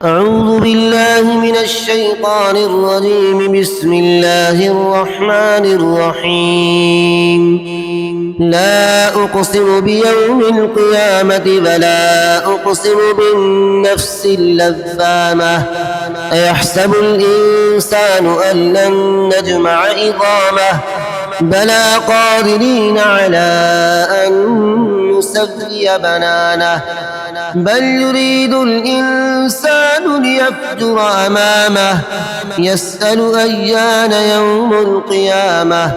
أعوذ بالله من الشيطان الرجيم. بسم الله الرحمن الرحيم. لا أقسم بيوم القيامة ولا أقسم بالنفس اللوامة. أيحسب الإنسان أن لن نجمع عظامه بلى قادرين على أن نسوي بنانه بل يريد الإنسان ليفجر أمامه يسأل أيان يوم القيامة.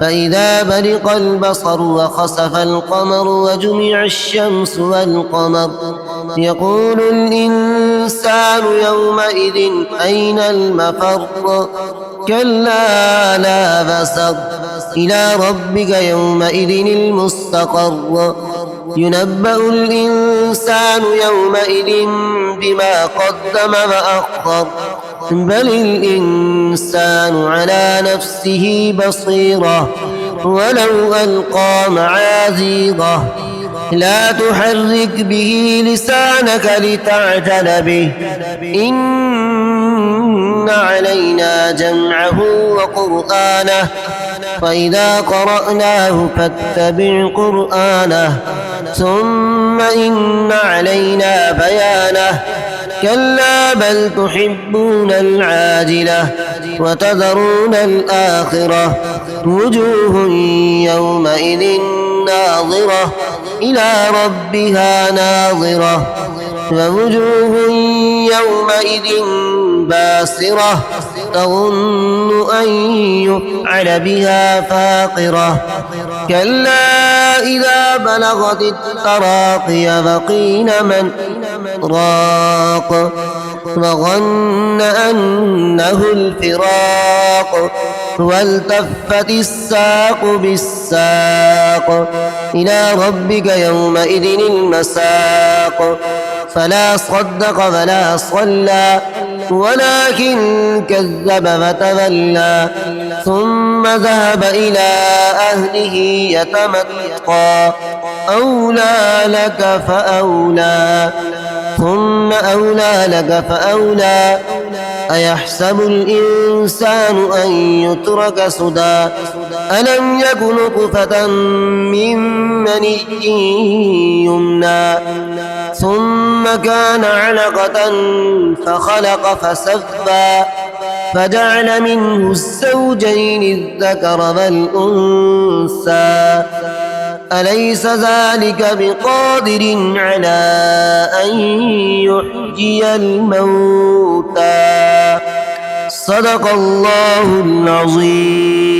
فإذا برق البصر وخسف القمر وجمع الشمس والقمر يقول الإنسان يومئذ أين المفر كلا لا وزر إلى ربك يومئذ المستقر. ينبأ الإنسان يومئذ بما قدم وأخر بل الإنسان على نفسه بصيرة ولو ألقى معاذيره. لا تحرك به لسانك لتعجل به إن علينا جمعه وقرآنه فإذا قرأناه فاتبع قرآنه ثم إن علينا بيانه. كلا بل تحبون العاجلة وتذرون الآخرة وجوه يومئذ ناظرة إلى ربها ناظرة ووجوه يومئذ باسرة تظن أن يفعل بها فاقرة. كلا إذا بلغت التراقي وقيل من راق وظن أنه الفراق والتفت الساق بالساق إلى ربك يومئذ المساق. فلا صدق ولا صلى ولكن كذب وتولى ثم ذهب إلى أهله يتمطى أولى لك فأولى ثم أولى لك فأولى. أيحسب الإنسان أن يترك سدى ألم يك نطفة من مني يمنى ثم كان علقة فخلق فسوى فجعل منه الزوجين الذكر والأنثى أليس ذلك بقادر على أن يحيي الموتى. صدق الله العظيم.